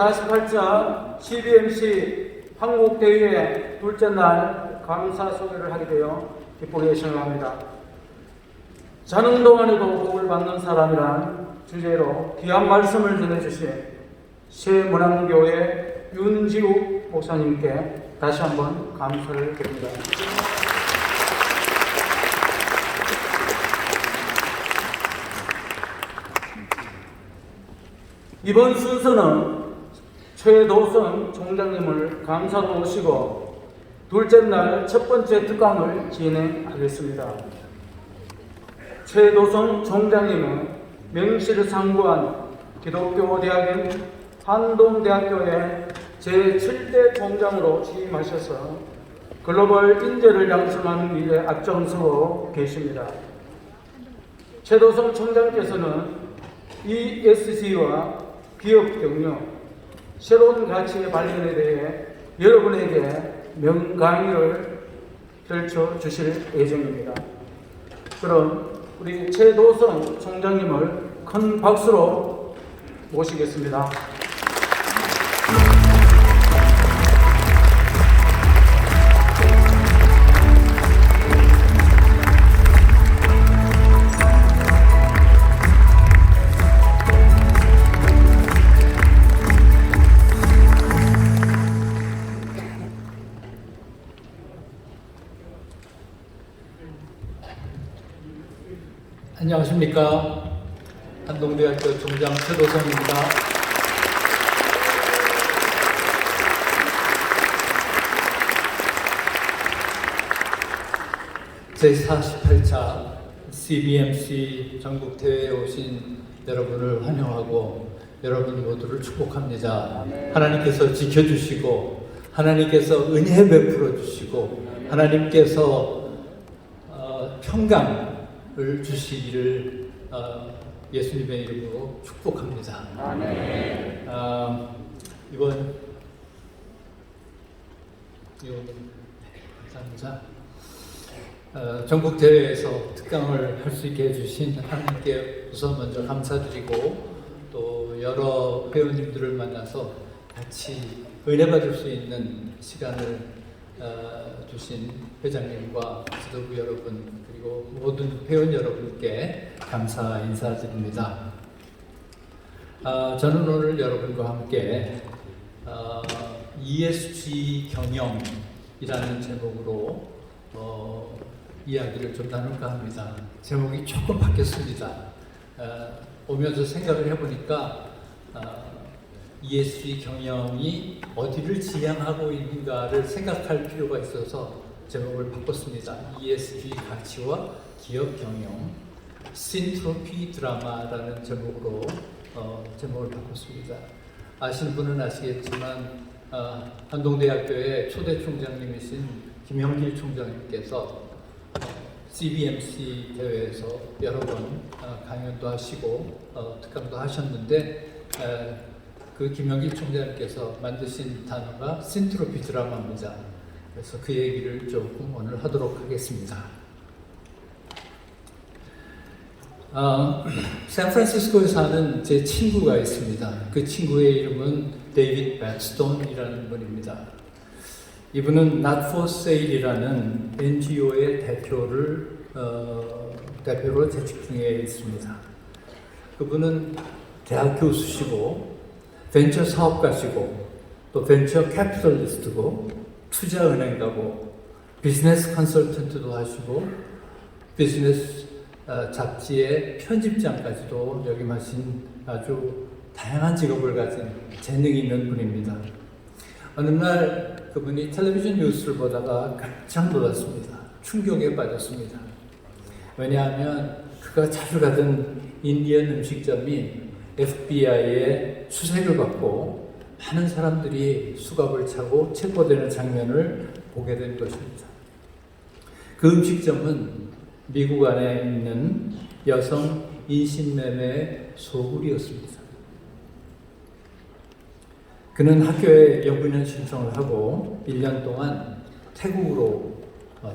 제48차 CBMC 한국대회 둘째 날 감사 소개를 하게 되어 기쁘게 생각합니다. 자는 동안에도 복을 받는 사람이란 주제로 귀한 말씀을 전해주신 새문안교회 윤지욱 목사님께 다시 한번 감사를 드립니다. 이번 순서는 최도선 총장님을 감사로 모시고 둘째 날 첫 번째 특강을 진행하겠습니다. 최도선 총장님은 명실을 상부한 기독교 대학인 한동대학교의 제7대 총장으로 취임하셔서 글로벌 인재를 양성하는 일에 앞장서고 계십니다. 최도선 총장께서는 ESG와 기업 경영, 새로운 가치의 발견에 대해 여러분에게 명강의를 펼쳐 주실 예정입니다. 그럼 우리 최도선 총장님을 큰 박수로 모시겠습니다. 안녕하십니까. 한동대학교 총장 최도선입니다. 제48차 CBMC 전국대회에 오신 여러분을 환영하고 여러분 모두를 축복합니다. 하나님께서 지켜주시고 하나님께서 은혜 베풀어 주시고 하나님께서 평강을 주시기를 예수님의 이름으로 축복합니다. 아멘. 이번 감사합니다. 전국 대회에서 특강을 할 수 있게 해주신 하나님께 우선 먼저 감사드리고 또 여러 회원님들을 만나서 같이 은혜 받을 수 있는 시간을 주신 회장님과 지도부 여러분 그리고 모든 회원 여러분께 감사 인사드립니다. 저는 오늘 여러분과 함께 ESG 경영이라는 제목으로 이야기를 좀 나눌까 합니다. 제목이 조금 바뀌었습니다. 오면서 생각을 해보니까 ESG 경영이 어디를 지향하고 있는가를 생각할 필요가 있어서 제목을 바꿨습니다. ESG 가치와 기업 경영, 신트로피 드라마라는 제목으로 제목을 바꿨습니다. 아시는 분은 아시겠지만 한동대학교의 초대 총장님이신 김형길 총장님께서 CBMC 대회에서 여러 번 강연도 하시고 특강도 하셨는데 그 김형길 총장님께서 만드신 단어가 신트로피 드라마입니다. 그래서 그 얘기를 조금 오늘 하도록 하겠습니다. 샌프란시스코에 사는 제 친구가 있습니다. 그 친구의 이름은 데이빗 백스톤이라는 분입니다. 이분은 Not for Sale이라는 NGO의 대표로 재직 중에 있습니다. 그분은 대학 교수시고 벤처 사업가시고 또 벤처 캐피털리스트고 투자은행가고 비즈니스 컨설턴트도 하시고 비즈니스 잡지의 편집장까지도 역임하신 아주 다양한 직업을 가진 재능 있는 분입니다. 어느 날 그분이 텔레비전 뉴스를 보다가 깜짝 놀랐습니다. 충격에 빠졌습니다. 왜냐하면 그가 자주 가던 인디언 음식점이 FBI의 수색을 받고 많은 사람들이 수갑을 차고 체포되는 장면을 보게 된 것입니다. 그 음식점은 미국 안에 있는 여성 인신매매 소굴이었습니다. 그는 학교에 연구년 신청을 하고 1년 동안 태국으로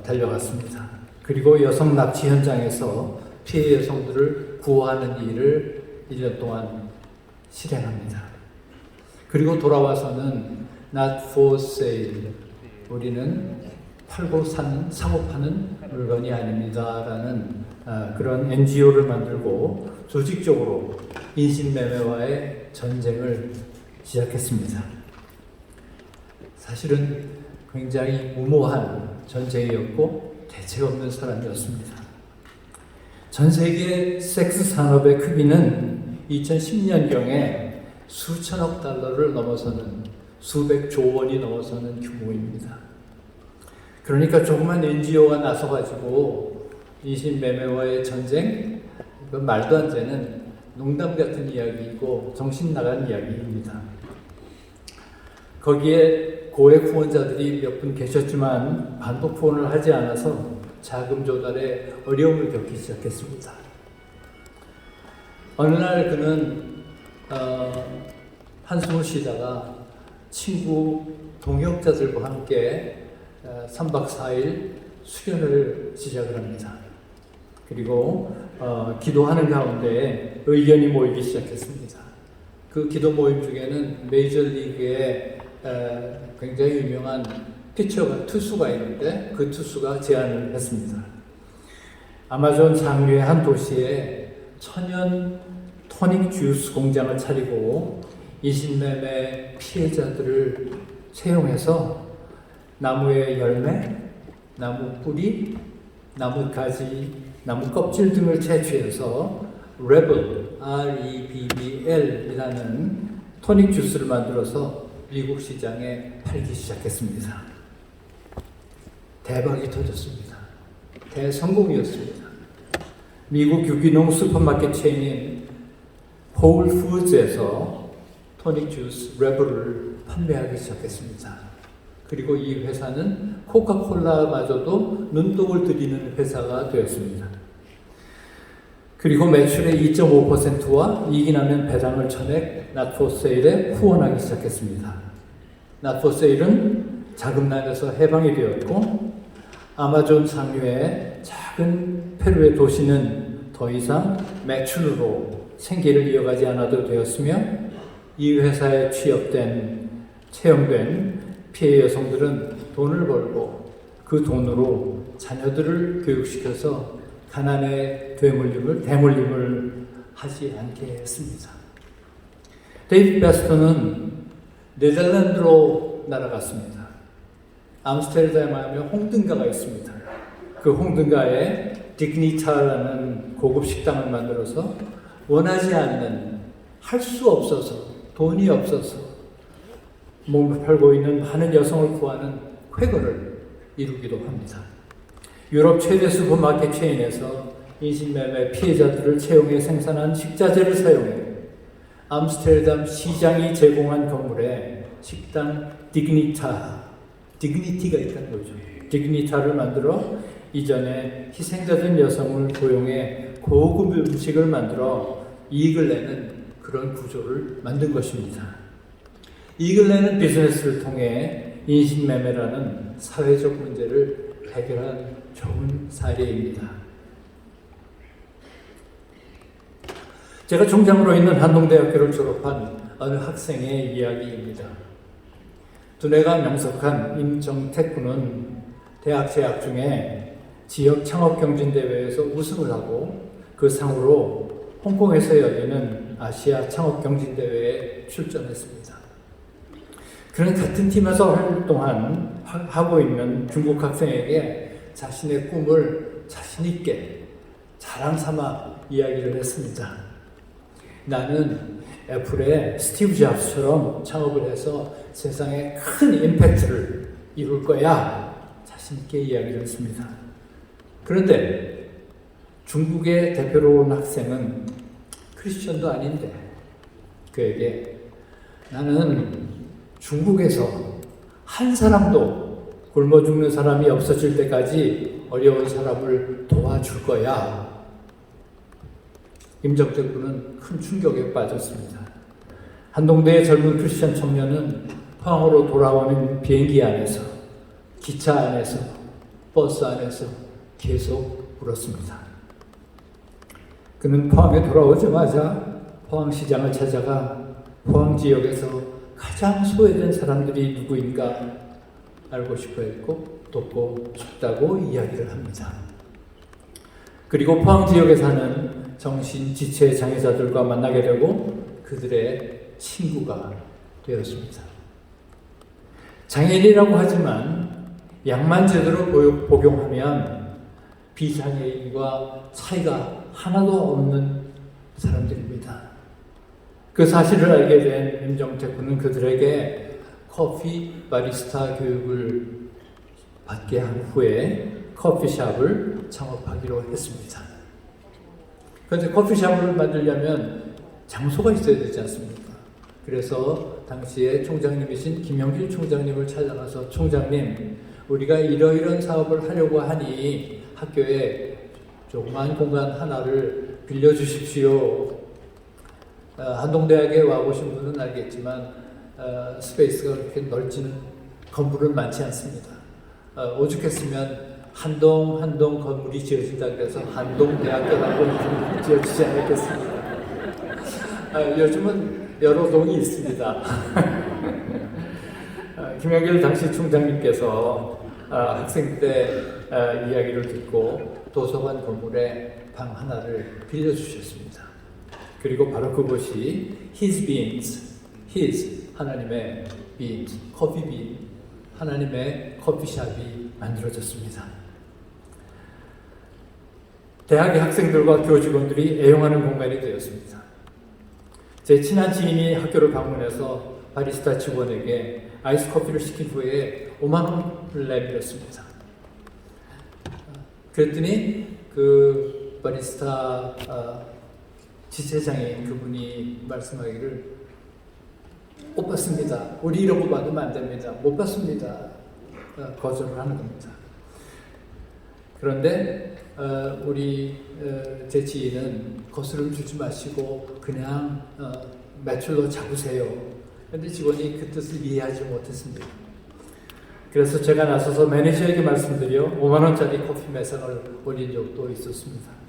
달려갔습니다. 그리고 여성 납치 현장에서 피해 여성들을 구호하는 일을 1년 동안 실행합니다. 그리고 돌아와서는 not for sale, 우리는 팔고 사고 파는 물건이 아닙니다라는 그런 NGO를 만들고 조직적으로 인신매매와의 전쟁을 시작했습니다. 사실은 굉장히 무모한 전쟁이었고 대책 없는 사람이었습니다. 전 세계 섹스 산업의 크기는 2010년경에 수천억 달러를 넘어서는 수백조 원이 넘어서는 규모입니다. 그러니까 조그만 NGO가 나서가지고 인신매매와의 전쟁, 이건 말도 안 되는 농담 같은 이야기이고 정신 나간 이야기입니다. 거기에 고액 후원자들이 몇 분 계셨지만 반복 후원을 하지 않아서 자금 조달에 어려움을 겪기 시작했습니다. 어느 날 그는 한숨을 쉬다가 친구 동역자들과 함께 3박 4일 수련을 시작을 합니다. 그리고 기도하는 가운데 의견이 모이기 시작했습니다. 그 기도 모임 중에는 메이저리그의 굉장히 유명한 투수가 있는데 그 투수가 제안을 했습니다. 아마존 상류의 한 도시에 천연 토닉 주스 공장을 차리고 인신매매 피해자들을 채용해서 나무의 열매, 나무 뿌리, 나무 가지, 나무 껍질 등을 채취해서 레벨, REBBL이라는 토닉 주스를 만들어서 미국 시장에 팔기 시작했습니다. 대박이 터졌습니다. 대성공이었습니다. 미국 유기농 슈퍼마켓 체인인 홀푸드에서 토닉 주스 레벨을 판매하기 시작했습니다. 그리고 이 회사는 코카콜라마저도 눈독을 들이는 회사가 되었습니다. 그리고 매출의 2.5%와 이익이 나면 배당을 전액 Not for Sale에 후원하기 시작했습니다. Not for Sale은 자금난에서 해방이 되었고 아마존 상류의 작은 페루의 도시는 더 이상 매출으로 생계를 이어가지 않아도 되었으며 이 회사에 채용된 피해 여성들은 돈을 벌고 그 돈으로 자녀들을 교육시켜서 가난의 대물림을 하지 않게 했습니다. 데이비드 베스터는 네덜란드로 날아갔습니다. 암스테르담에 하면 홍등가가 있습니다. 그 홍등가에 디그니타라는 고급 식당을 만들어서 원하지 않는, 할 수 없어서, 돈이 없어서 몸을 팔고 있는 많은 여성을 구하는 쾌거를 이루기도 합니다. 유럽 최대 슈퍼마켓 체인에서 인신매매 피해자들을 채용해 생산한 식자재를 사용해 암스테르담 시장이 제공한 건물에 식당 디그니티가 있다는 거죠. 디그니타를 만들어 이전에 희생자된 여성을 고용해 고급 음식을 만들어 이익을 내는 그런 구조를 만든 것입니다. 이익을 내는 비즈니스를 통해 인신매매라는 사회적 문제를 해결한 좋은 사례입니다. 제가 총장으로 있는 한동대학교를 졸업한 어느 학생의 이야기입니다. 두뇌가 명석한 임정택 군은 대학 재학 중에 지역 창업경진대회에서 우승을 하고 그 상으로 홍콩에서 열리는 아시아 창업경진대회에 출전했습니다. 그는 같은 팀에서 하고 있는 중국 학생에게 자신의 꿈을 자신있게 자랑 삼아 이야기를 했습니다. 나는 애플의 스티브 잡스처럼 창업을 해서 세상에 큰 임팩트를 이룰 거야. 자신있게 이야기를 했습니다. 그런데 중국의 대표로 온 학생은 크리스천도 아닌데 그에게 나는 중국에서 한 사람도 굶어 죽는 사람이 없어질 때까지 어려운 사람을 도와줄 거야. 임정택 군은 큰 충격에 빠졌습니다. 한동대의 젊은 크리스천 청년은 포항으로 돌아오는 비행기 안에서, 기차 안에서, 버스 안에서 계속 울었습니다. 그는 포항에 돌아오자마자 포항시장을 찾아가 포항 지역에서 가장 소외된 사람들이 누구인가 알고 싶어 했고 돕고 싶다고 이야기를 합니다. 그리고 포항 지역에 사는 정신 지체 장애자들과 만나게 되고 그들의 친구가 되었습니다. 장애인이라고 하지만 약만 제대로 복용하면 비장애인과 차이가 하나도 없는 사람들입니다. 그 사실을 알게 된 임정택 군은 그들에게 커피 바리스타 교육을 받게 한 후에 커피숍을 창업하기로 했습니다. 그런데 커피숍을 만들려면 장소가 있어야 되지 않습니까? 그래서 당시에 총장님이신 김영길 총장님을 찾아가서 총장님, 우리가 이러이러한 사업을 하려고 하니 학교에 조그만 공간 하나를 빌려주십시오. 한동대학에 와보신 분은 알겠지만 스페이스가 그렇게 넓지는 건물은 많지 않습니다. 오죽했으면 한 동 한 동 건물이 지어진다 그래서 한동대학교라고 지어지지 않았겠습니까? 요즘은 여러 동이 있습니다. 김영길 당시 총장님께서 학생 때 이야기를 듣고 도서관 건물에 방 하나를 빌려주셨습니다. 그리고 바로 그곳이 His Beans, His 하나님의 beans, 커피 빈, 하나님의 커피숍이 만들어졌습니다. 대학의 학생들과 교직원들이 애용하는 공간이 되었습니다. 제 친한 지인이 학교를 방문해서 바리스타 직원에게 아이스 커피를 시킨 후에 5만 원을 내밀었습니다. 그랬더니 그 바리스타 지체장애인 그분이 말씀하기를 못 받습니다. 우리 이런 거 받으면 안 됩니다. 못 받습니다. 거절을 하는 겁니다. 그런데 제 지인은 거스름 주지 마시고 그냥 매출로 잡으세요. 그런데 직원이 그 뜻을 이해하지 못했습니다. 그래서 제가 나서서 매니저에게 말씀드려 5만 원짜리 커피 매상을 올린 적도 있었습니다.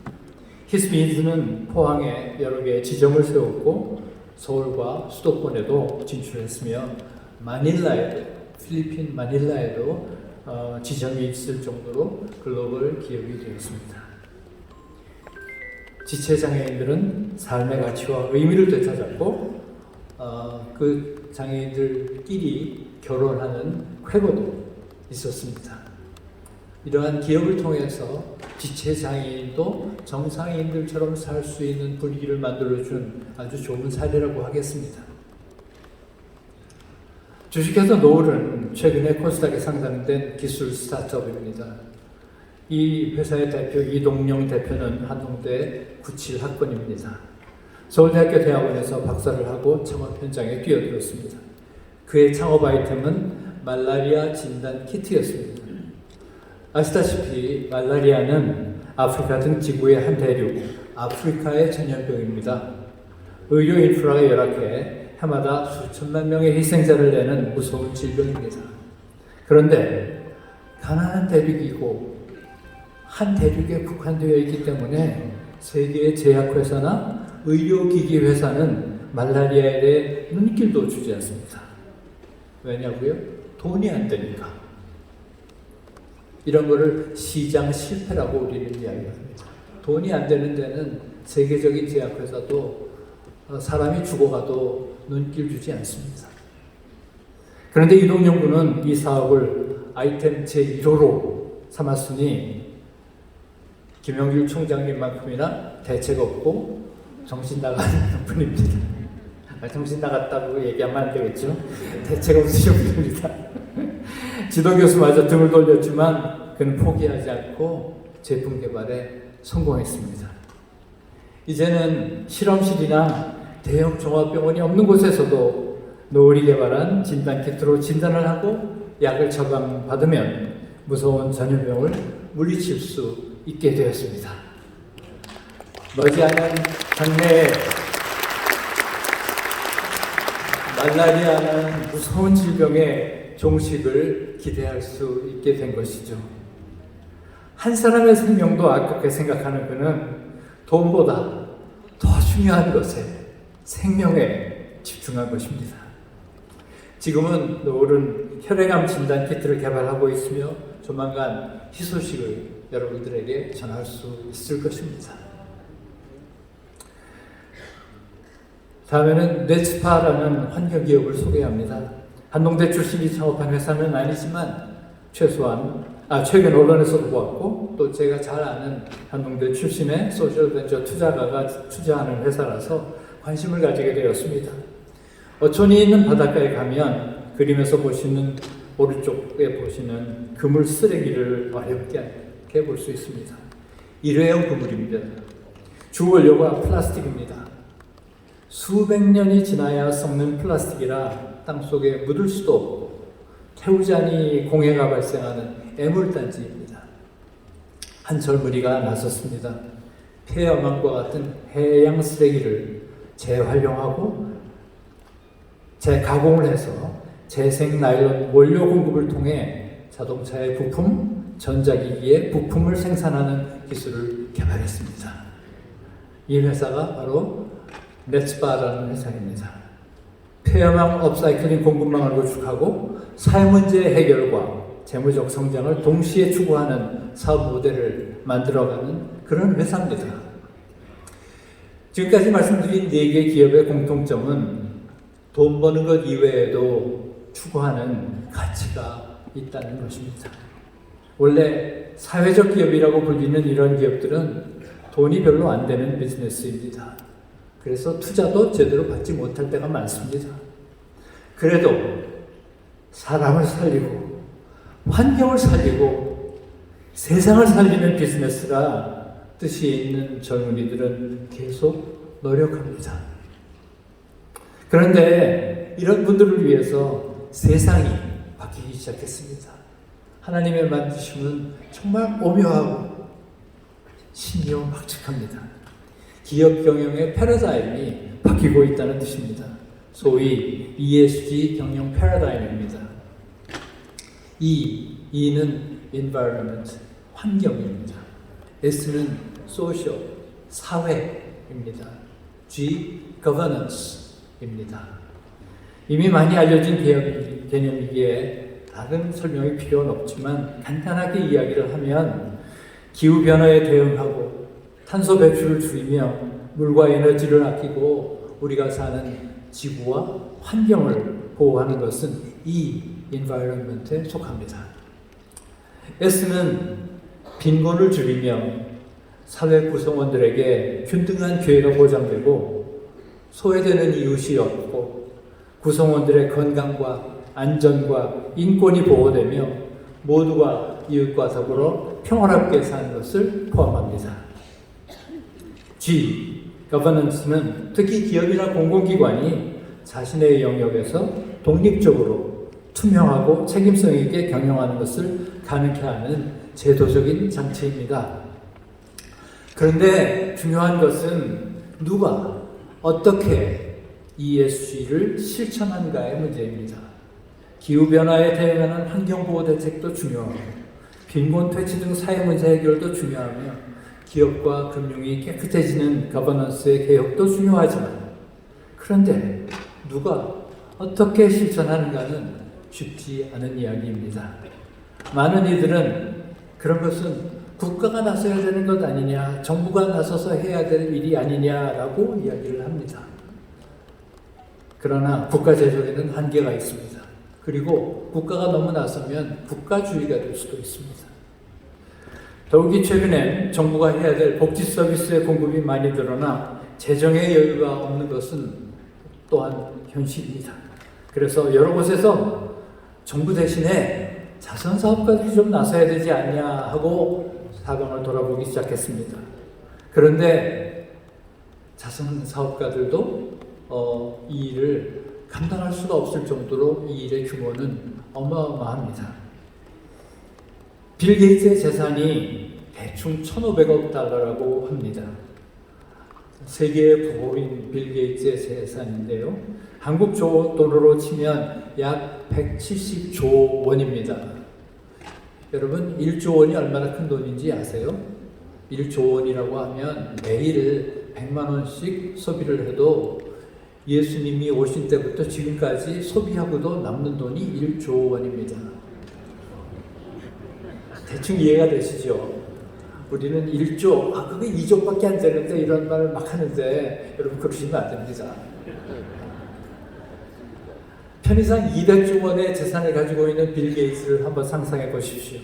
히스빈스는 포항에 여러 개의 지점을 세웠고 서울과 수도권에도 진출했으며 필리핀 마닐라에도 지점이 있을 정도로 글로벌 기업이 되었습니다. 지체장애인들은 삶의 가치와 의미를 되찾았고 그 장애인들끼리 결혼하는 쾌거도 있었습니다. 이러한 기업을 통해서 지체장애인도 정상인들처럼 살 수 있는 분위기를 만들어준 아주 좋은 사례라고 하겠습니다. 주식회사 노을은 최근에 코스닥에 상장된 기술 스타트업입니다. 이 회사의 대표 이동영 대표는 한동대 97학번입니다. 서울대학교 대학원에서 박사를 하고 창업 현장에 뛰어들었습니다. 그의 창업 아이템은 말라리아 진단 키트였습니다. 아시다시피 말라리아는 아프리카 등 지구의 한 대륙, 아프리카의 전염병입니다. 의료 인프라가 열악해 해마다 수천만 명의 희생자를 내는 무서운 질병입니다. 그런데 가난한 대륙이고 한 대륙에 국한되어 있기 때문에 세계의 제약회사나 의료기기 회사는 말라리아에 대해 눈길도 주지 않습니다. 왜냐고요? 돈이 안 되니까. 이런 거를 시장 실패라고 우리는 이야기합니다. 돈이 안 되는 데는 세계적인 제약회사도 사람이 죽어가도 눈길 주지 않습니다. 그런데 이동영 군은 이 사업을 아이템 제1호로 삼았으니 김영길 총장님만큼이나 대책 없고 정신 나가는 분입니다. 정신 나갔다고 얘기하면 안 되겠죠? 대책 없으신 분입니다. 지도교수마저 등을 돌렸지만 그는 포기하지 않고 제품 개발에 성공했습니다. 이제는 실험실이나 대형 종합병원이 없는 곳에서도 노을이 개발한 진단키트로 진단을 하고 약을 처방받으면 무서운 전염병을 물리칠 수 있게 되었습니다. 머지않은 장래에 말라리아라는 무서운 질병의 종식을 기대할 수 있게 된 것이죠. 한 사람의 생명도 아깝게 생각하는 그는 돈보다 더 중요한 것에 생명에 집중한 것입니다. 지금은 노을은 혈액암 진단 키트를 개발하고 있으며 조만간 희소식을 여러분들에게 전할 수 있을 것입니다. 다음에는 넷스파라는 환경기업을 소개합니다. 한동대 출신이 창업한 회사는 아니지만 최근 언론에서도 보았고 또 제가 잘 아는 한동대 출신의 소셜벤처 투자가가 투자하는 회사라서 관심을 가지게 되었습니다. 어촌이 있는 바닷가에 가면 그림에서 보시는 오른쪽에 보시는 그물 쓰레기를 어렵게 볼 수 있습니다. 일회용 그물입니다. 주 원료가 플라스틱입니다. 수백 년이 지나야 썩는 플라스틱이라 땅속에 묻을 수도 없고 태우자니 공해가 발생하는 애물단지입니다. 한 젊은이가 나섰습니다. 폐염암과 같은 해양 쓰레기를 재활용하고 재가공을 해서 재생 나일론 원료 공급을 통해 자동차의 부품, 전자기기의 부품을 생산하는 기술을 개발했습니다. 이 회사가 바로 넷스바라는 회사입니다. 폐염암 업사이클링 공급망을 구축하고 사회 문제 해결과 재무적 성장을 동시에 추구하는 사업 모델을 만들어가는 그런 회사입니다. 지금까지 말씀드린 4개 기업의 공통점은 돈 버는 것 이외에도 추구하는 가치가 있다는 것입니다. 원래 사회적 기업이라고 불리는 이런 기업들은 돈이 별로 안 되는 비즈니스입니다. 그래서 투자도 제대로 받지 못할 때가 많습니다. 그래도 사람을 살리고 환경을 살리고 세상을 살리는 비즈니스가 뜻이 있는 젊은이들은 계속 노력합니다. 그런데 이런 분들을 위해서 세상이 바뀌기 시작했습니다. 하나님의 만드심은 정말 오묘하고 신기막측합니다. 기업 경영의 패러다임이 바뀌고 있다는 뜻입니다. 소위 ESG 경영 패러다임입니다. E는 environment, 환경입니다. S는 social, 사회입니다. G, governance입니다. 이미 많이 알려진 개념이기에 다른 설명이 필요는 없지만 간단하게 이야기를 하면 기후변화에 대응하고 탄소 배출을 줄이며 물과 에너지를 아끼고 우리가 사는 지구와 환경을 보호하는 것은 이 environment에 속합니다. S는 빈곤을 줄이며 사회 구성원들에게 균등한 기회가 보장되고 소외되는 이웃이 없고 구성원들의 건강과 안전과 인권이 보호되며 모두가 이웃과 더불어 평화롭게 사는 것을 포함합니다. G, governance는 특히 기업이나 공공기관이 자신의 영역에서 독립적으로 투명하고 책임성 있게 경영하는 것을 가능케 하는 제도적인 장치입니다. 그런데 중요한 것은 누가 어떻게 ESG를 실천하는가의 문제입니다. 기후변화에 대응하는 환경보호 대책도 중요하고 빈곤 퇴치 등 사회 문제 해결도 중요하며 기업과 금융이 깨끗해지는 거버넌스의 개혁도 중요하지만 그런데 누가 어떻게 실천하는가는 쉽지 않은 이야기입니다. 많은 이들은 그런 것은 국가가 나서야 되는 것 아니냐, 정부가 나서서 해야 될 일이 아니냐라고 이야기를 합니다. 그러나 국가 제도에는 한계가 있습니다. 그리고 국가가 너무 나서면 국가주의가 될 수도 있습니다. 더욱이 최근엔 정부가 해야 될 복지 서비스의 공급이 많이 늘어나 재정의 여유가 없는 것은 또한 현실입니다. 그래서 여러 곳에서 정부 대신에 자선사업가들이 좀 나서야 되지 않냐 하고 사방을 돌아보기 시작했습니다. 그런데 자선사업가들도 이 일을 감당할 수가 없을 정도로 이 일의 규모는 어마어마합니다. 빌 게이츠의 재산이 대충 1,500억 달러라고 합니다. 세계의 부호인 빌 게이츠의 재산인데요. 한국 돈으로 치면 약 170조 원입니다. 여러분 1조 원이 얼마나 큰 돈인지 아세요? 1조 원이라고 하면 매일 100만 원씩 소비를 해도 예수님이 오신 때부터 지금까지 소비하고도 남는 돈이 1조 원입니다. 대충 이해가 되시죠? 우리는 1조, 그게 2조밖에 안 되는데 이런 말을 막 하는데 여러분 그러시면 안 됩니다. 편의상 200조 원의 재산을 가지고 있는 빌 게이츠를 한번 상상해 보십시오.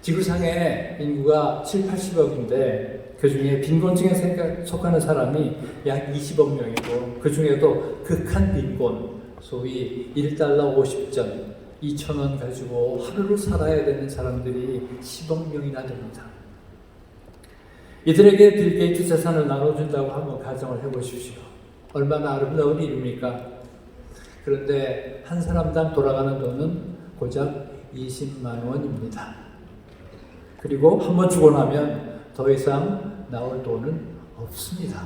지구상의 인구가 7, 80억인데 그 중에 빈곤층에 속하는 사람이 약 20억 명이고 그 중에도 극한 빈곤, 소위 1달러 50전, 2,000원 가지고 하루를 살아야 되는 사람들이 10억 명이나 됩니다. 이들에게 빌 게이츠 재산을 나눠준다고 한번 가정을 해보십시오. 얼마나 아름다운 일입니까? 그런데 한 사람당 돌아가는 돈은 고작 20만 원입니다. 그리고 한번 주고 나면 더 이상 나올 돈은 없습니다.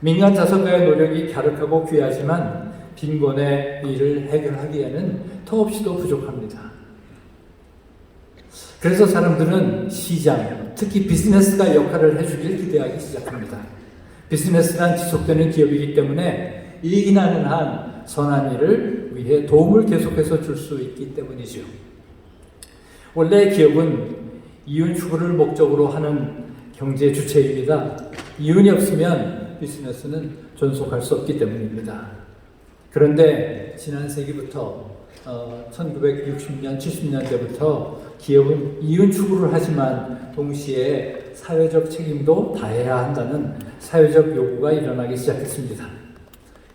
민간 자선가의 노력이 갸륵하고 귀하지만 빈곤의 일을 해결하기에는 턱없이도 부족합니다. 그래서 사람들은 시장, 특히 비즈니스가 역할을 해주길 기대하기 시작합니다. 비즈니스란 지속되는 기업이기 때문에 이익이 나는 한 선한 일을 위해 도움을 계속해서 줄 수 있기 때문이죠. 원래 기업은 이윤 추구를 목적으로 하는 경제 주체입니다. 이윤이 없으면 비즈니스는 존속할 수 없기 때문입니다. 그런데 지난 세기부터 1960년, 70년대부터 기업은 이윤 추구를 하지만 동시에 사회적 책임도 다해야 한다는 사회적 요구가 일어나기 시작했습니다.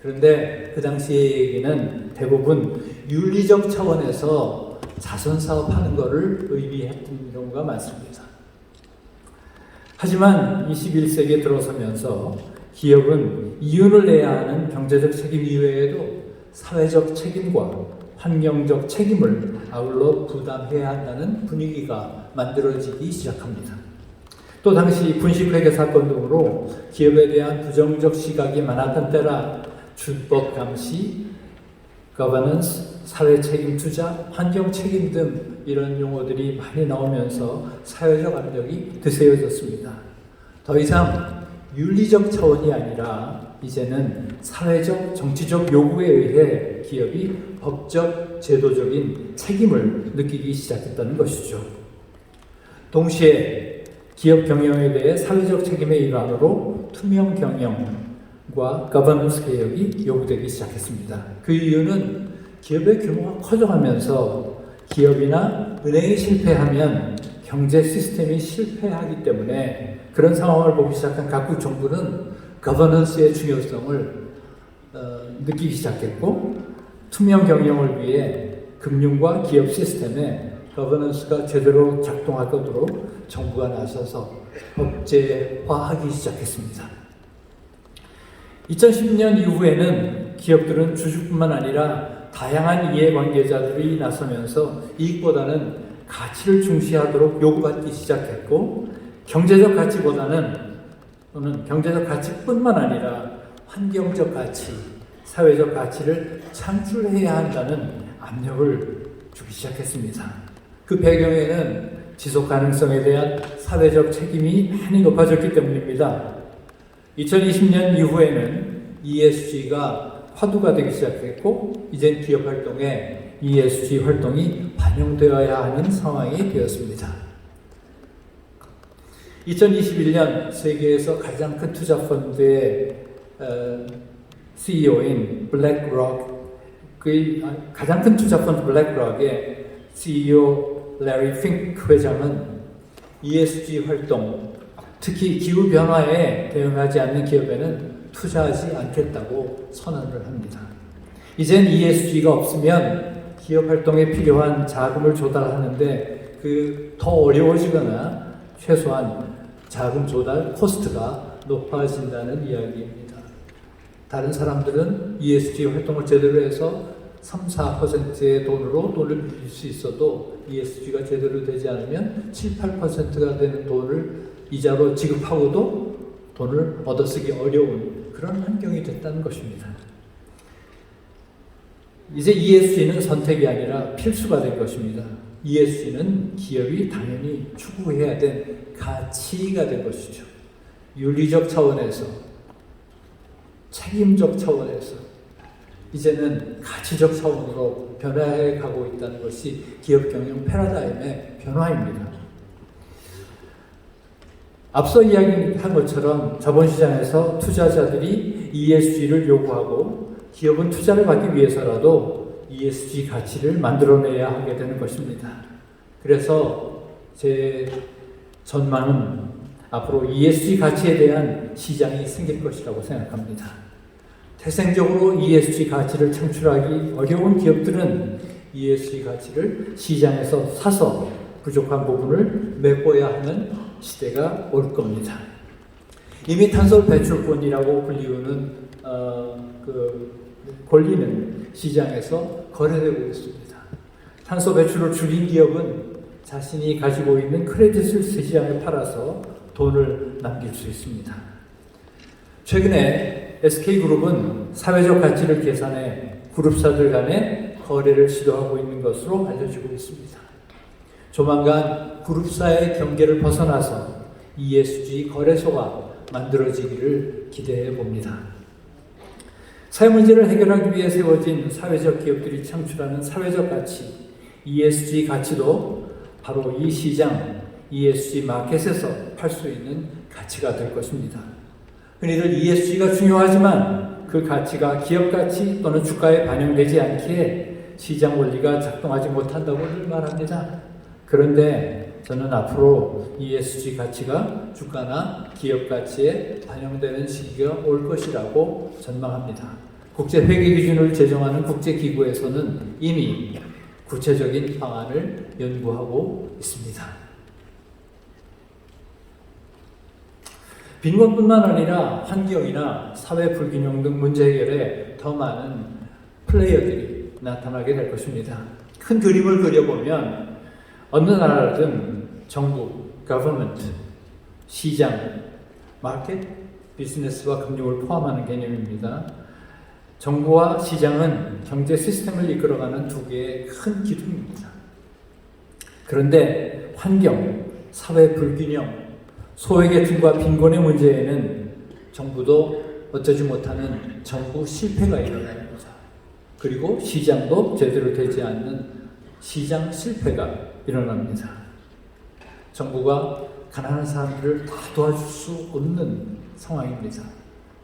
그런데 그 당시의 얘기는 대부분 윤리적 차원에서 자선사업하는 것을 의미했던 경우가 많습니다. 하지만 21세기에 들어서면서 기업은 이윤을 내야 하는 경제적 책임 이외에도 사회적 책임과 환경적 책임을 아울러 부담해야 한다는 분위기가 만들어지기 시작합니다. 또 당시 분식회계 사건 등으로 기업에 대한 부정적 시각이 많았던 때라 준법 감시, 거버넌스, 사회 책임 투자, 환경 책임 등 이런 용어들이 많이 나오면서 사회적 압력이 드세워졌습니다. 더 이상 윤리적 차원이 아니라 이제는 사회적, 정치적 요구에 의해 기업이 법적, 제도적인 책임을 느끼기 시작했다는 것이죠. 동시에 기업 경영에 대해 사회적 책임의 일환으로 투명 경영과 거버넌스 개혁이 요구되기 시작했습니다. 그 이유는 기업의 규모가 커져가면서 기업이나 은행이 실패하면 경제 시스템이 실패하기 때문에 그런 상황을 보기 시작한 각국 정부는 거버넌스의 중요성을 느끼기 시작했고 투명 경영을 위해 금융과 기업 시스템에 거버넌스가 제대로 작동하도록 정부가 나서서 법제화하기 시작했습니다. 2010년 이후에는 기업들은 주주뿐만 아니라 다양한 이해관계자들이 나서면서 이익보다는 가치를 중시하도록 요구받기 시작했고 경제적 가치보다는 또는 경제적 가치뿐만 아니라 환경적 가치, 사회적 가치를 창출해야 한다는 압력을 주기 시작했습니다. 그 배경에는 지속 가능성에 대한 사회적 책임이 많이 높아졌기 때문입니다. 2020년 이후에는 ESG가 화두가 되기 시작했고 이젠 기업 활동에 ESG 활동이 반영되어야 하는 상황이 되었습니다. 2021년 세계에서 가장 큰 투자 펀드의 CEO인 블랙록, 가장 큰 투자 펀드 블랙록의 CEO 레리 핑크 회장은 ESG 활동, 특히 기후 변화에 대응하지 않는 기업에는 투자하지 않겠다고 선언을 합니다. 이젠 ESG가 없으면 기업 활동에 필요한 자금을 조달하는데 더 어려워지거나 최소한 자금 조달 코스트가 높아진다는 이야기입니다. 다른 사람들은 ESG 활동을 제대로 해서 3, 4%의 돈으로 돈을 빌릴 수 있어도 ESG가 제대로 되지 않으면 7, 8%가 되는 돈을 이자로 지급하고도 돈을 얻어쓰기 어려운 그런 환경이 됐다는 것입니다. 이제 ESG는 선택이 아니라 필수가 된 것입니다. ESG는 기업이 당연히 추구해야 될 가치가 된 것이죠. 윤리적 차원에서 책임적 차원에서 이제는 가치적 차원으로 변화해 가고 있다는 것이 기업 경영 패러다임의 변화입니다. 앞서 이야기한 것처럼 자본시장에서 투자자들이 ESG를 요구하고 기업은 투자를 받기 위해서라도 ESG 가치를 만들어내야 하게 되는 것입니다. 그래서 제 전망은 앞으로 ESG 가치에 대한 시장이 생길 것이라고 생각합니다. 태생적으로 ESG 가치를 창출하기 어려운 기업들은 ESG 가치를 시장에서 사서 부족한 부분을 메꿔야 하는 시대가 올 겁니다. 이미 탄소 배출권이라고 불리우는 권리는 시장에서 거래되고 있습니다. 탄소 배출을 줄인 기업은 자신이 가지고 있는 크레딧을 시장에 팔아서 돈을 남길 수 있습니다. 최근에 SK그룹은 사회적 가치를 계산해 그룹사들 간의 거래를 시도하고 있는 것으로 알려지고 있습니다. 조만간 그룹사의 경계를 벗어나서 ESG 거래소가 만들어지기를 기대해 봅니다. 사회 문제를 해결하기 위해 세워진 사회적 기업들이 창출하는 사회적 가치, ESG 가치도 바로 이 시장, ESG 마켓에서 팔 수 있는 가치가 될 것입니다. 흔히들 ESG가 중요하지만 그 가치가 기업 가치 또는 주가에 반영되지 않기에 시장 원리가 작동하지 못한다고 늘 말합니다. 그런데 저는 앞으로 ESG 가치가 주가나 기업 가치에 반영되는 시기가 올 것이라고 전망합니다. 국제 회계 기준을 제정하는 국제기구에서는 이미 구체적인 방안을 연구하고 있습니다. 빈곤뿐만 아니라 환경이나 사회 불균형 등 문제 해결에 더 많은 플레이어들이 나타나게 될 것입니다. 큰 그림을 그려보면 어느 나라든 정부, government, 시장, 마켓, 비즈니스와 금융을 포함하는 개념입니다. 정부와 시장은 경제 시스템을 이끌어가는 두 개의 큰 기둥입니다. 그런데 환경, 사회 불균형, 소외계층과 빈곤의 문제에는 정부도 어쩌지 못하는 정부 실패가 일어납니다. 그리고 시장도 제대로 되지 않는 시장 실패가 일어납니다. 정부가 가난한 사람들을 다 도와줄 수 없는 상황입니다.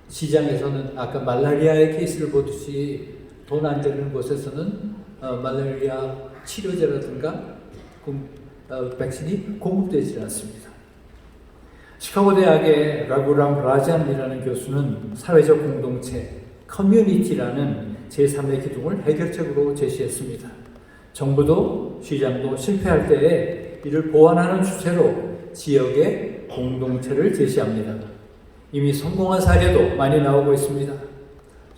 시장에서는 아까 말라리아의 케이스를 보듯이 돈 안 되는 곳에서는 말라리아 치료제라든가 백신이 공급되지 않습니다. 시카고 대학의 라구람 라잔이라는 교수는 사회적 공동체, 커뮤니티라는 제3의 기둥을 해결책으로 제시했습니다. 정부도 시장도 실패할 때에 이를 보완하는 주체로 지역의 공동체를 제시합니다. 이미 성공한 사례도 많이 나오고 있습니다.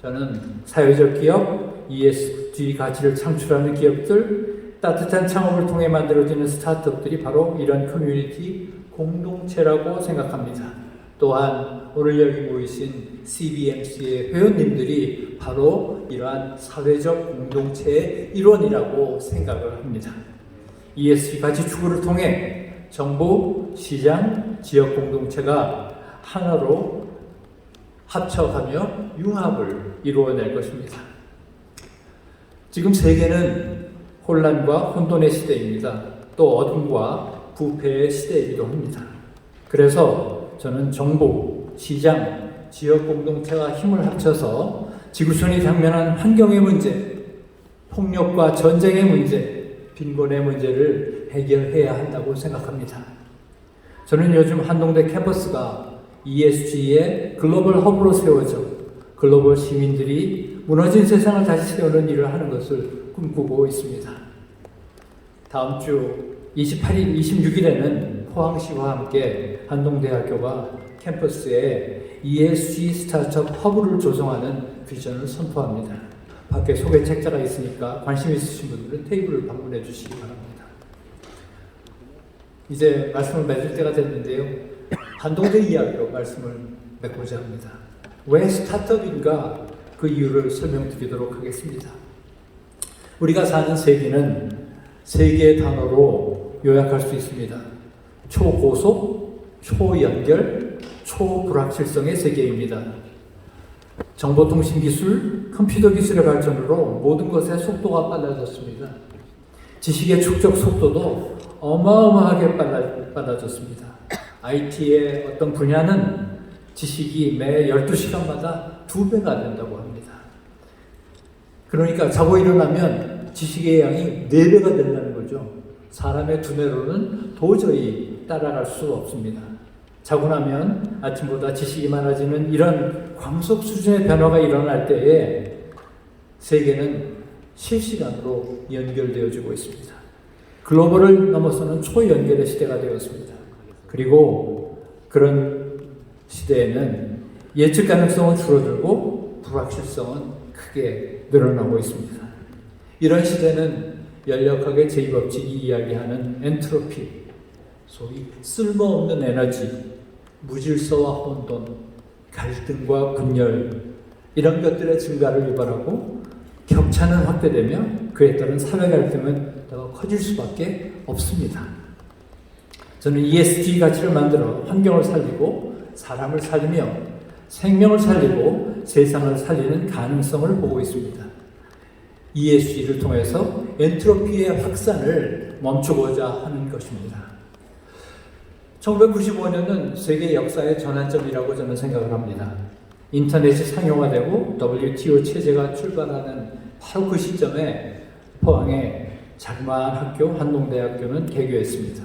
저는 사회적 기업, ESG 가치를 창출하는 기업들, 따뜻한 창업을 통해 만들어지는 스타트업들이 바로 이런 커뮤니티 공동체라고 생각합니다. 또한 오늘 여기 모이신 CBMC의 회원님들이 바로 이러한 사회적 공동체의 일원이라고 생각을 합니다. ESG 가치 추구를 통해 정부, 시장, 지역 공동체가 하나로 합쳐가며 융합을 이루어낼 것입니다. 지금 세계는 혼란과 혼돈의 시대입니다. 또 어둠과 부패의 시대이기도 합니다. 그래서 저는 정부, 시장, 지역 공동체가 힘을 합쳐서 지구촌이 당면한 환경의 문제, 폭력과 전쟁의 문제, 빈곤의 문제를 해결해야 한다고 생각합니다. 저는 요즘 한동대 캠퍼스가 ESG의 글로벌 허브로 세워져 글로벌 시민들이 무너진 세상을 다시 세우는 일을 하는 것을 꿈꾸고 있습니다. 다음 주 28일, 26일에는 포항시와 함께 한동대학교가 캠퍼스에 ESG 스타트업 허브를 조성하는 비전을 선포합니다. 밖에 소개 책자가 있으니까 관심 있으신 분들은 테이블을 방문해 주시기 바랍니다. 이제 말씀을 맺을 때가 됐는데요. 한동대 이야기로 말씀을 맺고자 합니다. 왜 스타트업인가 그 이유를 설명드리도록 하겠습니다. 우리가 사는 세계는 세 개의 단어로 요약할 수 있습니다. 초고속, 초연결, 초불확실성의 세계입니다. 정보통신 기술, 컴퓨터 기술의 발전으로 모든 것의 속도가 빨라졌습니다. 지식의 축적 속도도 어마어마하게 빨라졌습니다. IT의 어떤 분야는 지식이 매 12시간마다 2배가 된다고 합니다. 그러니까 자고 일어나면 지식의 양이 4배가 된다는 거죠. 사람의 두뇌로는 도저히 따라갈 수 없습니다. 자고 나면 아침보다 지식이 많아지는 이런 광속 수준의 변화가 일어날 때에 세계는 실시간으로 연결되어지고 있습니다. 글로벌을 넘어서는 초연결의 시대가 되었습니다. 그리고 그런 시대에는 예측 가능성은 줄어들고 불확실성은 크게 늘어나고 있습니다. 이런 시대는 열역학의 제2법칙이 이야기하는 엔트로피, 소위 쓸모없는 에너지, 무질서와 혼돈, 갈등과 분열 이런 것들의 증가를 유발하고 격차는 확대되며 그에 따른 사회 갈등은 더 커질 수밖에 없습니다. 저는 ESG 가치를 만들어 환경을 살리고 사람을 살리며 생명을 살리고 세상을 살리는 가능성을 보고 있습니다. ESG를 통해서 엔트로피의 확산을 멈추고자 하는 것입니다. 1995년은 세계 역사의 전환점이라고 저는 생각을 합니다. 인터넷이 상용화되고 WTO 체제가 출발하는 바로 그 시점에 포항의 자그마한 학교 한동대학교는 개교했습니다.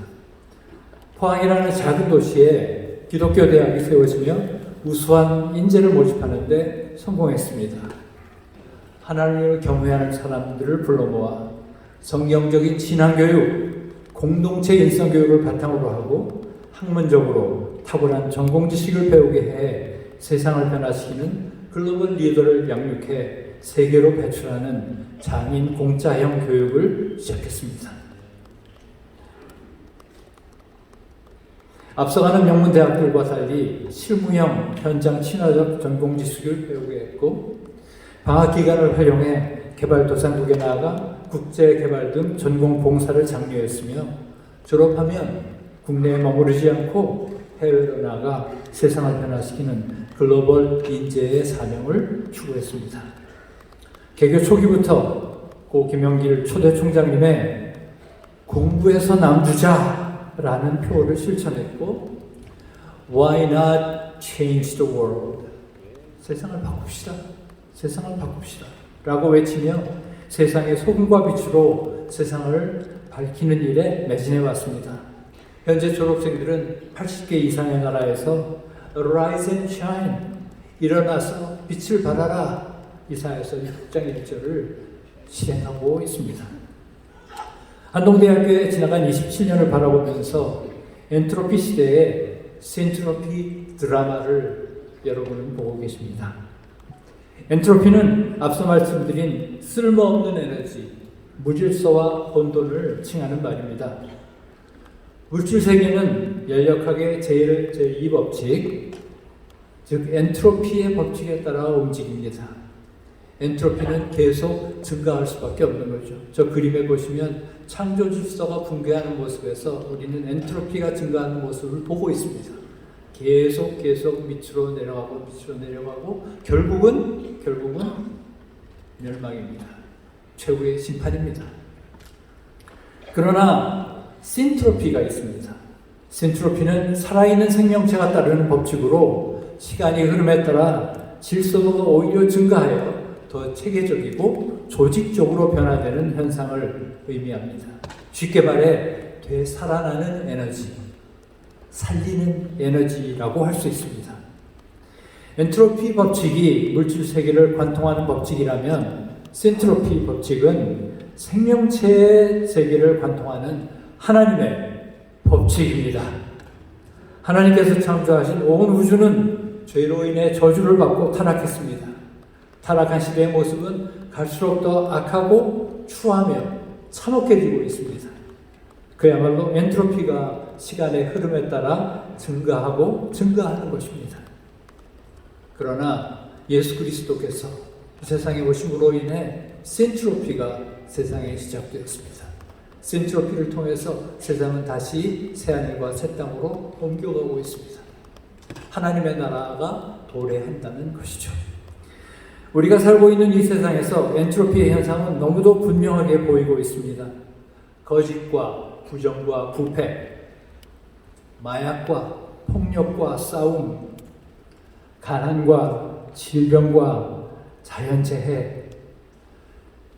포항이라는 작은 도시에 기독교 대학이 세워지며 우수한 인재를 모집하는 데 성공했습니다. 하나님을 경외하는 사람들을 불러 모아 성경적인 신앙교육, 공동체 인성교육을 바탕으로 하고 학문적으로 탁월한 전공 지식을 배우게 해 세상을 변화시키는 글로벌 리더를 양육해 세계로 배출하는 장인 공짜형 교육을 시작했습니다. 앞서가는 명문 대학들과 달리 실무형 현장 친화적 전공 지식을 배우게 했고 방학 기간을 활용해 개발도상국에 나아가 국제개발 등 전공 봉사를 장려했으며 졸업하면 국내에 머무르지 않고 해외로 나가 세상을 변화시키는 글로벌 인재의 사명을 추구했습니다. 개교 초기부터 고 김영길 초대 총장님의 공부해서 남주자라는 표어를 실천했고 Why not change the world? 세상을 바꿉시다. 세상을 바꿉시다. 라고 외치며 세상의 소금과 빛으로 세상을 밝히는 일에 매진해 왔습니다. 현재 졸업생들은 80개 이상의 나라에서 Rise and Shine, 일어나서 빛을 발하라 이사에서 6장 1절을 실행하고 있습니다. 한동대학교에 지나간 27년을 바라보면서 엔트로피 시대의 센트로피 드라마를 여러분은 보고 계십니다. 엔트로피는 앞서 말씀드린 쓸모없는 에너지, 무질서와 혼돈을 칭하는 말입니다. 물질 세계는 열역학의 제2법칙, 즉 엔트로피의 법칙에 따라 움직입니다. 엔트로피는 계속 증가할 수밖에 없는 거죠. 저 그림에 보시면 창조 질서가 붕괴하는 모습에서 우리는 엔트로피가 증가하는 모습을 보고 있습니다. 계속 밑으로 내려가고 결국은 멸망입니다. 최후의 심판입니다. 그러나 신트로피가 있습니다. 신트로피는 살아있는 생명체가 따르는 법칙으로 시간이 흐름에 따라 질서가 오히려 증가하여 더 체계적이고 조직적으로 변화되는 현상을 의미합니다. 쉽게 말해 되살아나는 에너지, 살리는 에너지라고 할 수 있습니다. 엔트로피 법칙이 물질 세계를 관통하는 법칙이라면 신트로피 법칙은 생명체의 세계를 관통하는 하나님의 법칙입니다. 하나님께서 창조하신 온 우주는 죄로 인해 저주를 받고 타락했습니다. 타락한 시대의 모습은 갈수록 더 악하고 추하며 참혹해지고 있습니다. 그야말로 엔트로피가 시간의 흐름에 따라 증가하는 것입니다. 그러나 예수 그리스도께서 세상에 오심으로 인해 센트로피가 세상에 시작되었습니다. 센트로피를 통해서 세상은 다시 새하늘과 새 땅으로 옮겨가고 있습니다. 하나님의 나라가 도래한다는 것이죠. 우리가 살고 있는 이 세상에서 엔트로피의 현상은 너무도 분명하게 보이고 있습니다. 거짓과 부정과 부패, 마약과 폭력과 싸움, 가난과 질병과 자연재해,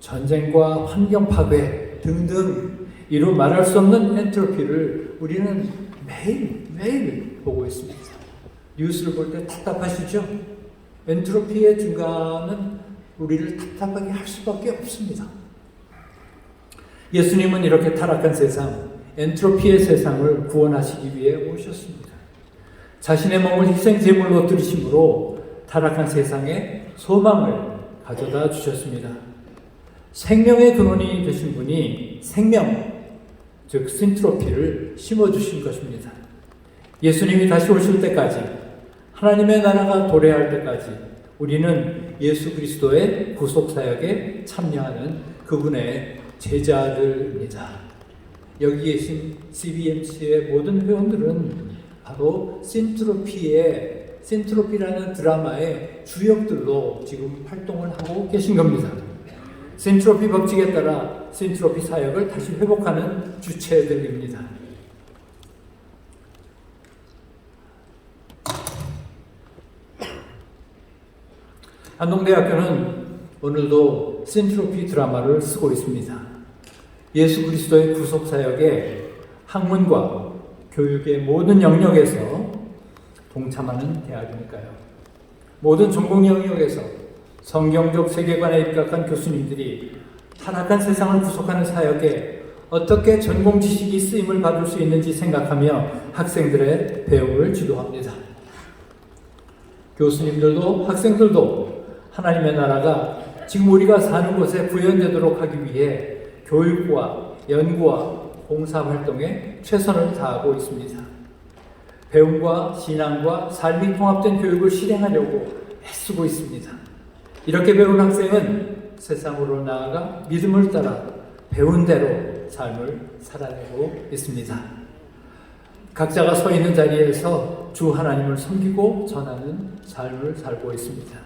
전쟁과 환경 파괴 등등 이루 말할 수 없는 엔트로피를 우리는 매일 보고 있습니다. 뉴스를 볼 때 답답하시죠? 엔트로피의 증가는 우리를 답답하게 할 수밖에 없습니다. 예수님은 이렇게 타락한 세상, 엔트로피의 세상을 구원하시기 위해 오셨습니다. 자신의 몸을 희생제물로 드리심으로 타락한 세상에 소망을 가져다 주셨습니다. 생명의 근원이 되신 분이 생명, 즉 신트로피를 심어주신 것입니다. 예수님이 다시 오실 때까지, 하나님의 나라가 도래할 때까지 우리는 예수 그리스도의 구속사역에 참여하는 그분의 제자들입니다. 여기 계신 CBMC의 모든 회원들은 바로 신트로피라는 드라마의 주역들로 지금 활동을 하고 계신 겁니다. 신트로피 법칙에 따라 신트로피 사역을 다시 회복하는 주체들입니다. 한동대학교는 오늘도 신트로피 드라마를 쓰고 있습니다. 예수 그리스도의 구속 사역에 학문과 교육의 모든 영역에서 동참하는 대학이니까요. 모든 전공 영역에서 성경적 세계관에 입각한 교수님들이 타락한 세상을 구속하는 사역에 어떻게 전공 지식이 쓰임을 받을 수 있는지 생각하며 학생들의 배움을 지도합니다. 교수님들도 학생들도 하나님의 나라가 지금 우리가 사는 곳에 구현되도록 하기 위해 교육과 연구와 봉사활동에 최선을 다하고 있습니다. 배움과 신앙과 삶이 통합된 교육을 실행하려고 애쓰고 있습니다. 이렇게 배운 학생은 세상으로 나아가 믿음을 따라 배운 대로 삶을 살아내고 있습니다. 각자가 서 있는 자리에서 주 하나님을 섬기고 전하는 삶을 살고 있습니다.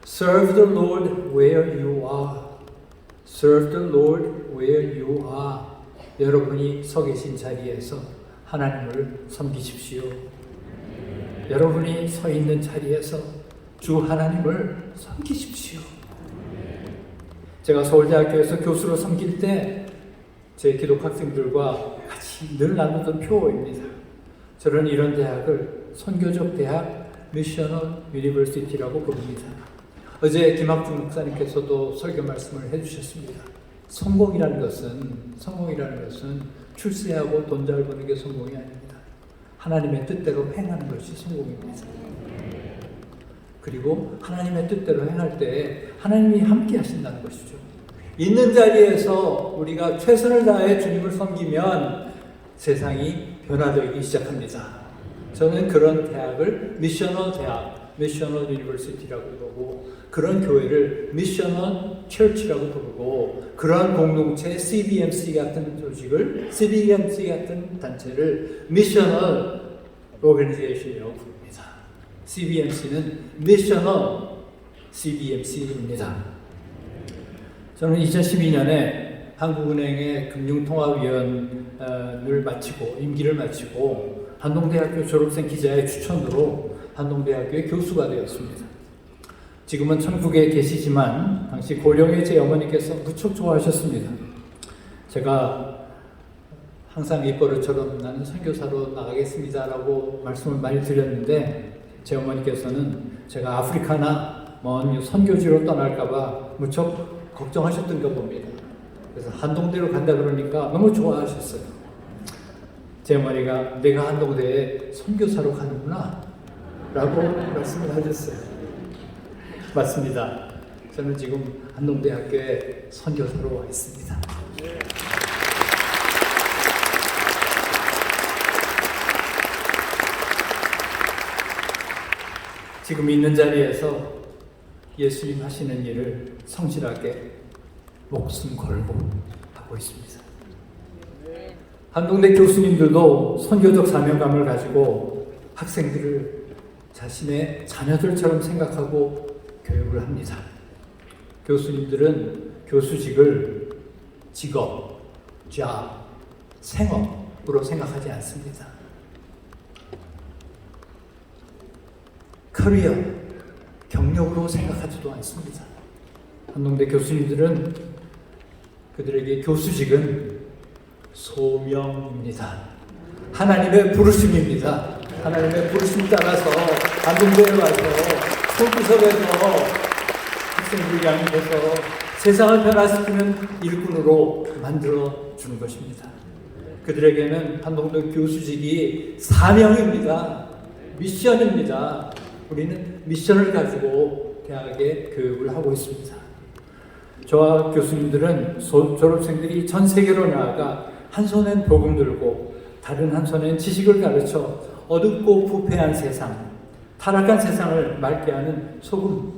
Serve the Lord where you are. Serve the Lord where you are. 여러분이 서 계신 자리에서 하나님을 섬기십시오. 여러분이 서 있는 자리에서 주 하나님을 섬기십시오. 제가 서울대학교에서 교수로 섬길 때 제 기독학생들과 같이 늘 나누던 표어입니다. 저는 이런 대학을 선교적 대학 미셔널 유니버시티라고 부릅니다. 어제 김학중 목사님께서도 설교 말씀을 해주셨습니다. 성공이라는 것은 출세하고 돈 잘 버는 게 성공이 아닙니다. 하나님의 뜻대로 행하는 것이 성공입니다. 그리고 하나님의 뜻대로 행할 때 하나님이 함께 하신다는 것이죠. 있는 자리에서 우리가 최선을 다해 주님을 섬기면 세상이 변화되기 시작합니다. 저는 그런 대학을 미셔널 대학, 미셔널 유니버시티라고 부르고, 그런 교회를 미셔널 처치라고 부르고, 그런 공동체 CBMC 같은 조직을, CBMC 같은 단체를 미셔널 오거니제이션이라고 부릅니다. CBMC는 미셔널 CBMC입니다. 저는 2012년에 한국은행의 금융통화위원을 마치고 임기를 마치고 한동대학교 졸업생 기자의 추천으로 한동대학교의 교수가 되었습니다. 지금은 천국에 계시지만 당시 고령의 제 어머니께서 무척 좋아하셨습니다. 제가 항상 입버릇처럼 나는 선교사로 나가겠습니다라고 말씀을 많이 드렸는데 제 어머니께서는 제가 아프리카나 먼 선교지로 떠날까봐 무척 걱정하셨던가 봅니다. 그래서 한동대로 간다 그러니까 너무 좋아하셨어요. 제 어머니가 내가 한동대에 선교사로 가는구나 라고 말씀을 하셨어요. 맞습니다. 저는 지금 한동대학교에 선교사로 와 있습니다. 지금 있는 자리에서 예수님 하시는 일을 성실하게 목숨 걸고 하고 있습니다. 한동대 교수님들도 선교적 사명감을 가지고 학생들을 자신의 자녀들처럼 생각하고 교육을 합니다. 교수님들은 교수직을 직업, job, 생업으로 생각하지 않습니다. 커리어, 경력으로 생각하지도 않습니다. 한동대 교수님들은 그들에게 교수직은 소명입니다. 하나님의 부르심입니다. 하나님의 부르심 따라서 한동대에 와서 소구석에서 학생들을 양육해서 세상을 변화시키는 일꾼으로 만들어 주는 것입니다. 그들에게는 한동대 교수직이 사명입니다. 미션입니다. 우리는 미션을 가지고 대학에 교육을 하고 있습니다. 저와 교수님들은 졸업생들이 전 세계로 나아가 한 손엔 복음 들고 다른 한 손엔 지식을 가르쳐 어둡고 부패한 세상, 타락한 세상을 맑게 하는 소금,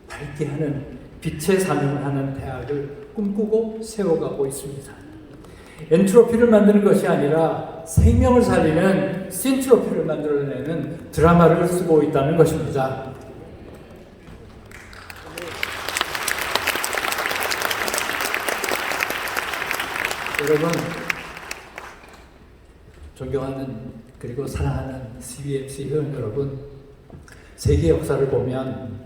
밝게 하는 빛의 사명을 하는 대학을 꿈꾸고 세워가고 있습니다. 엔트로피를 만드는 것이 아니라 생명을 살리는 신트로피를 만들어내는 드라마를 쓰고 있다는 것입니다. 여러분, 존경하는 그리고 사랑하는 CBMC 회원 여러분, 세계 역사를 보면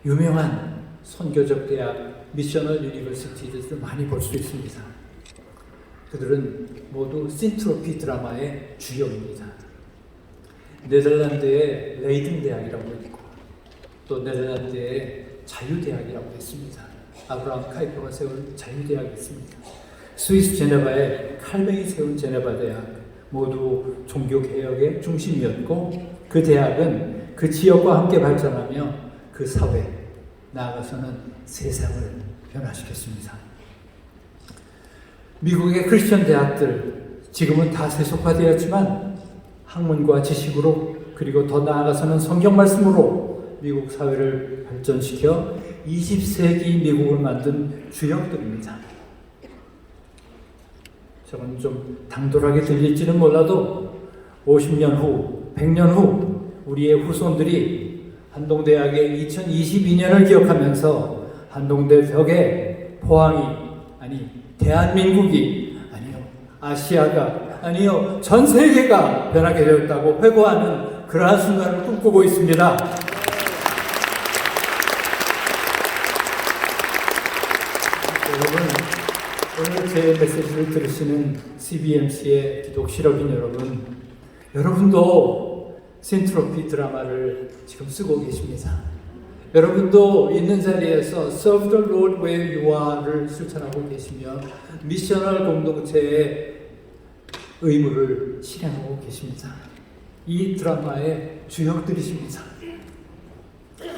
유명한 선교적 대학 미셔널 유니버시티들을 많이 볼 수 있습니다. 그들은 모두 신트로피 드라마의 주역입니다. 네덜란드의 레이든 대학이라고 있고 또 네덜란드의 자유대학이라고 있습니다. 아브라함 카이퍼가 세운 자유대학이 있습니다. 스위스 제네바의 칼뱅이 세운 제네바 대학, 모두 종교개혁의 중심이었고 그 대학은 그 지역과 함께 발전하며 그 사회, 나아가서는 세상을 변화시켰습니다. 미국의 크리스천 대학들, 지금은 다 세속화되었지만 학문과 지식으로 그리고 더 나아가서는 성경 말씀으로 미국 사회를 발전시켜 20세기 미국을 만든 주역들입니다. 저는 좀 당돌하게 들릴지는 몰라도 50년 후, 100년 후 우리의 후손들이 한동대학의 2022년을 기억하면서 한동대 벽에 포항이, 아니 대한민국이, 아니요 아시아가, 아니요 전 세계가 변하게 되었다고 회고하는 그러한 순간을 꿈꾸고 있습니다. 여러분, 오늘 제 메시지를 들으시는 CBMC의 기독 실업인 여러분, 여러분도 신트로피 드라마를 지금 쓰고 계십니다. 여러분도 있는 자리에서 Serve the Lord where you are를 실천하고 계시며 미셔널 공동체의 의무를 실행하고 계십니다. 이 드라마의 주역들이십니다.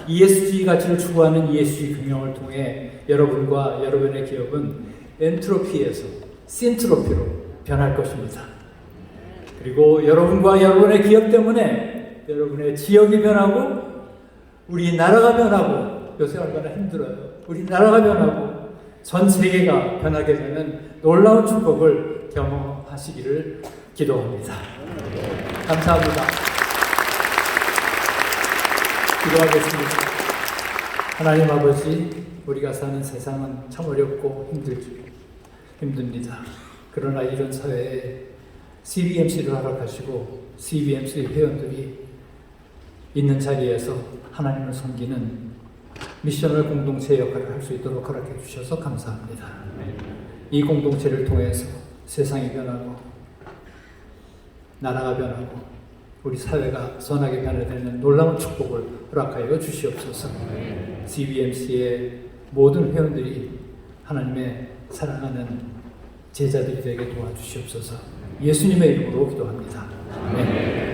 ESG 가치를 추구하는 ESG 경영을 통해 여러분과 여러분의 기업은 엔트로피에서 신트로피로 변할 것입니다. 그리고 여러분과 여러분의 기업 때문에 여러분의 지역이 변하고 우리 나라가 변하고, 요새 얼마나 힘들어요. 우리 나라가 변하고 전 세계가 변하게 되는 놀라운 축복을 경험하시기를 기도합니다. 감사합니다. 기도하겠습니다. 하나님 아버지, 우리가 사는 세상은 참 어렵고 힘듭니다. 그러나 이런 사회에 CBMC를 허락하시고 CBMC 회원들이 있는 자리에서 하나님을 섬기는 미셔널 공동체 역할을 할 수 있도록 허락해 주셔서 감사합니다. 이 공동체를 통해서 세상이 변하고 나라가 변하고 우리 사회가 선하게 변화되는 놀라운 축복을 허락하여 주시옵소서. CBMC의 모든 회원들이 하나님의 사랑하는 제자들이 되게 도와주시옵소서. 예수님의 이름으로 기도합니다. 아멘.